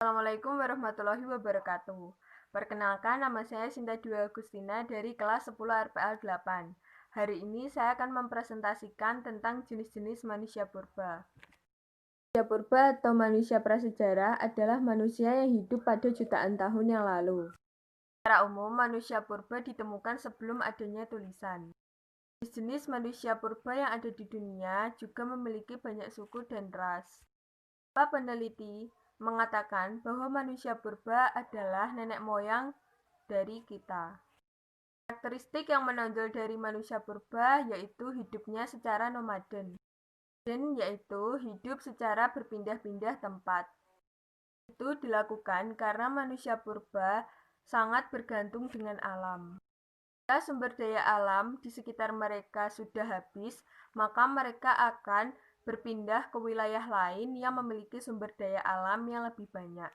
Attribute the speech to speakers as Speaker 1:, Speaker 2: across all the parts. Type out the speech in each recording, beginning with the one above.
Speaker 1: Assalamualaikum warahmatullahi wabarakatuh. Perkenalkan, nama saya Sinta Dwi Agustina dari kelas 10 RPL 8. Hari ini saya akan mempresentasikan tentang jenis-jenis manusia purba. Manusia purba atau manusia prasejarah adalah manusia yang hidup pada jutaan tahun yang lalu. Secara umum, manusia purba ditemukan sebelum adanya tulisan. Jenis manusia purba yang ada di dunia juga memiliki banyak suku dan ras. Beberapa peneliti mengatakan bahwa manusia purba adalah nenek moyang dari kita. Karakteristik yang menonjol dari manusia purba yaitu hidupnya secara nomaden, dan yaitu hidup secara berpindah-pindah tempat. Itu dilakukan karena manusia purba sangat bergantung dengan alam. Jika sumber daya alam di sekitar mereka sudah habis, maka mereka akan berpindah ke wilayah lain yang memiliki sumber daya alam yang lebih banyak.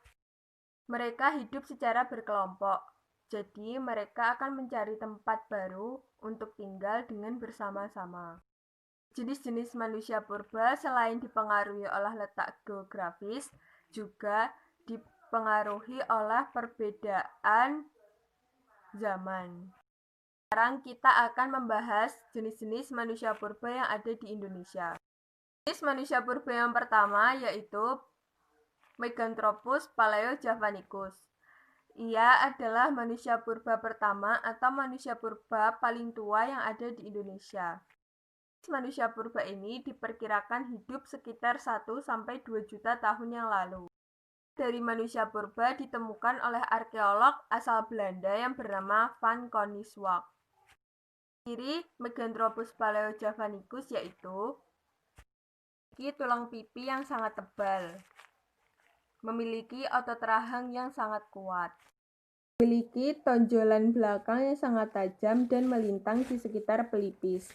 Speaker 1: Mereka hidup secara berkelompok, jadi mereka akan mencari tempat baru untuk tinggal dengan bersama-sama. Jenis-jenis manusia purba selain dipengaruhi oleh letak geografis, juga dipengaruhi oleh perbedaan zaman. Sekarang kita akan membahas jenis-jenis manusia purba yang ada di Indonesia. Jenis manusia purba yang pertama yaitu Meganthropus paleojavanicus. Ia adalah manusia purba pertama atau manusia purba paling tua yang ada di Indonesia. Manusia purba ini diperkirakan hidup sekitar 1-2 juta tahun yang lalu. Dari manusia purba ditemukan oleh arkeolog asal Belanda yang bernama Van Koningswijk. Ciri Meganthropus paleojavanicus yaitu memiliki tulang pipi yang sangat tebal, memiliki otot rahang yang sangat kuat, memiliki tonjolan belakang yang sangat tajam dan melintang di sekitar pelipis,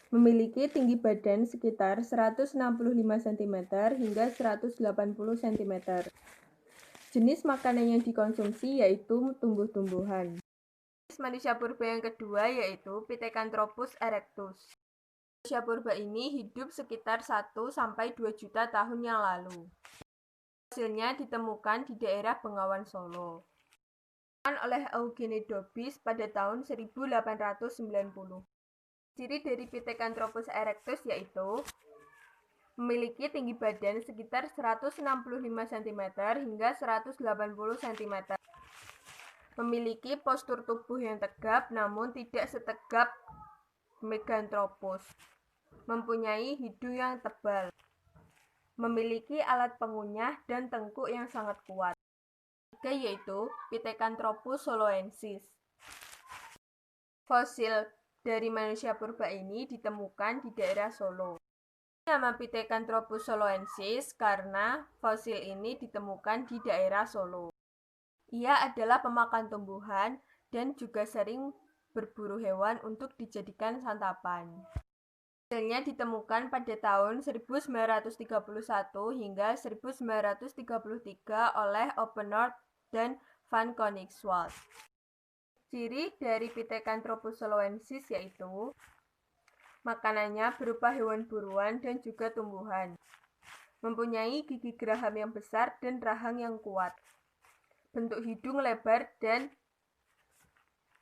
Speaker 1: memiliki tinggi badan sekitar 165 cm hingga 180 cm. Jenis makanan yang dikonsumsi yaitu tumbuh-tumbuhan. Jenis manusia purba yang kedua yaitu Pithecanthropus erectus. Manusia purba ini hidup sekitar 1-2 juta tahun yang lalu. Hasilnya ditemukan di daerah Bengawan Solo. Oleh Eugene Dobis pada tahun 1890. Ciri dari Pithecanthropus erectus yaitu memiliki tinggi badan sekitar 165 cm hingga 180 cm. Memiliki postur tubuh yang tegap namun tidak setegap Meganthropus. Mempunyai hidung yang tebal. Memiliki alat pengunyah dan tengkuk yang sangat kuat. Ketiga yaitu Pithecanthropus soloensis. Fosil dari manusia purba ini ditemukan di daerah Solo. Nama Pithecanthropus soloensis karena fosil ini ditemukan di daerah Solo. Ia adalah pemakan tumbuhan dan juga sering berburu hewan untuk dijadikan santapan. Hasilnya ditemukan pada tahun 1931 hingga 1933 oleh Oppenort dan Van Koningswijk. Ciri dari Pithecanthropus soloensis yaitu makanannya berupa hewan buruan dan juga tumbuhan. Mempunyai gigi geraham yang besar dan rahang yang kuat. Bentuk hidung lebar dan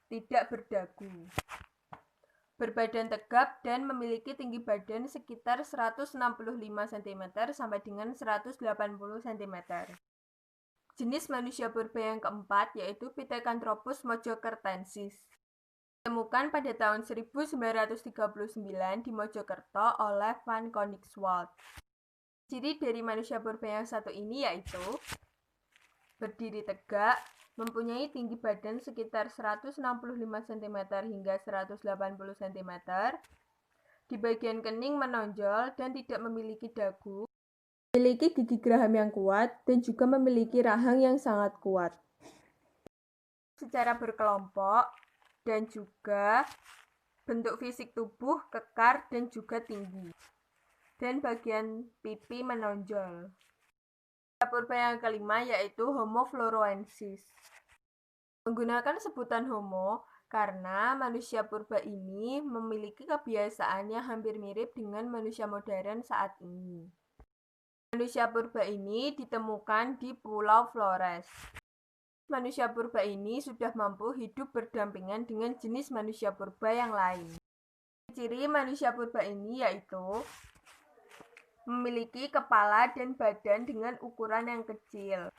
Speaker 1: tidak berdagu. Berbadan tegap dan memiliki tinggi badan sekitar 165 cm sampai dengan 180 cm. Jenis manusia purba yang keempat yaitu Pithecanthropus mojokertensis. Ditemukan pada tahun 1939 di Mojokerto oleh Van Koningswijk. Ciri dari manusia purba yang satu ini yaitu berdiri tegak, mempunyai tinggi badan sekitar 165 cm hingga 180 cm, di bagian kening menonjol dan tidak memiliki dagu, memiliki gigi geraham yang kuat, dan juga memiliki rahang yang sangat kuat. Secara berkelompok dan juga bentuk fisik tubuh kekar dan juga tinggi, dan bagian pipi menonjol. Purba yang kelima yaitu Homo floresiensis. Menggunakan sebutan Homo karena manusia purba ini memiliki kebiasaan yang hampir mirip dengan manusia modern saat ini. Manusia purba ini ditemukan di Pulau Flores. Manusia purba ini sudah mampu hidup berdampingan dengan jenis manusia purba yang lain. Ciri manusia purba ini yaitu memiliki kepala dan badan dengan ukuran yang kecil,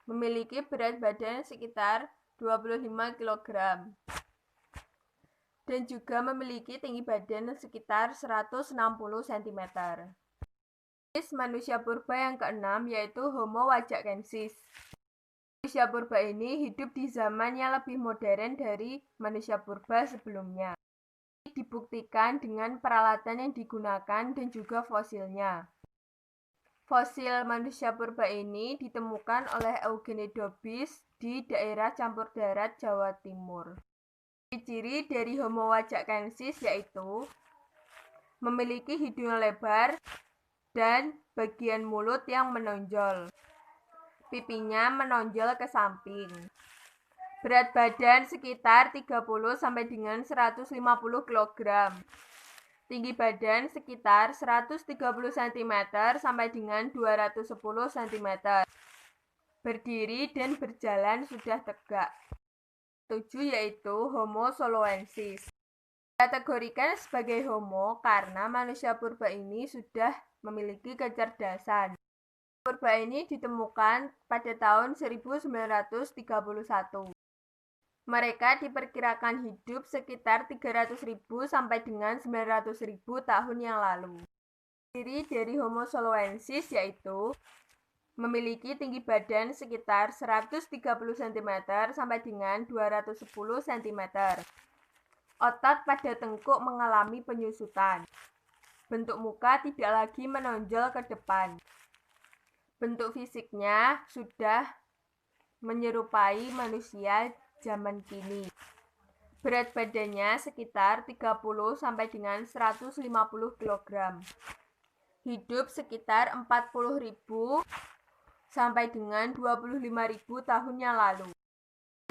Speaker 1: memiliki berat badan sekitar 25 kg, dan juga memiliki tinggi badan sekitar 160 cm. Jenis manusia purba yang keenam yaitu Homo wajakensis. Manusia purba ini hidup di zaman yang lebih modern dari manusia purba sebelumnya. Dibuktikan dengan peralatan yang digunakan dan juga fosilnya. Fosil manusia purba ini ditemukan oleh Eugene Dobis di daerah campur darat Jawa Timur. Ciri dari Homo wajakensis yaitu memiliki hidung lebar dan bagian mulut yang menonjol. Pipinya menonjol ke samping. Berat badan sekitar 30 sampai dengan 150 kg. Tinggi badan sekitar 130 cm sampai dengan 210 cm. Berdiri dan berjalan sudah tegak. 7 yaitu Homo soloensis. Dikategorikan sebagai homo karena manusia purba ini sudah memiliki kecerdasan. Purba ini ditemukan pada tahun 1931. Mereka diperkirakan hidup sekitar 300.000 sampai dengan 900.000 tahun yang lalu. Ciri dari Homo soloensis yaitu memiliki tinggi badan sekitar 130 cm sampai dengan 210 cm. Otot pada tengkuk mengalami penyusutan. Bentuk muka tidak lagi menonjol ke depan. Bentuk fisiknya sudah menyerupai manusia zaman kini. Berat badannya sekitar 30 sampai dengan 150 kg. Hidup sekitar 40.000 sampai dengan 25.000 tahun yang lalu.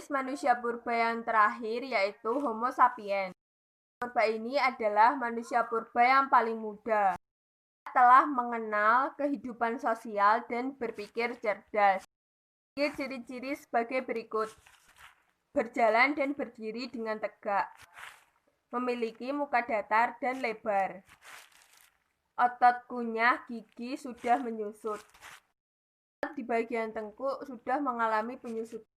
Speaker 1: Jenis manusia purba yang terakhir yaitu Homo sapiens. Purba ini adalah manusia purba yang paling muda. Telah mengenal kehidupan sosial dan berpikir cerdas. Ciri-ciri sebagai berikut. Berjalan dan berdiri dengan tegak. Memiliki muka datar dan lebar. Otot kunyah gigi sudah menyusut. Di bagian tengkuk sudah mengalami penyusutan.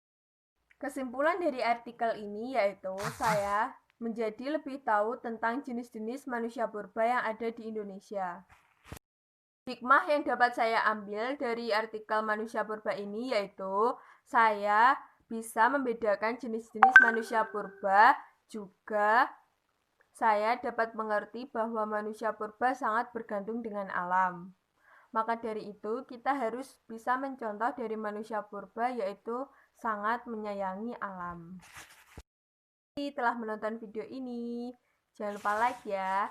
Speaker 1: Kesimpulan dari artikel ini yaitu saya menjadi lebih tahu tentang jenis-jenis manusia purba yang ada di Indonesia. Hikmah yang dapat saya ambil dari artikel manusia purba ini yaitu saya bisa membedakan jenis-jenis manusia purba, juga saya dapat mengerti bahwa manusia purba sangat bergantung dengan alam. Maka dari itu kita harus bisa mencontoh dari manusia purba yaitu sangat menyayangi alam. Telah menonton video ini, jangan lupa like ya.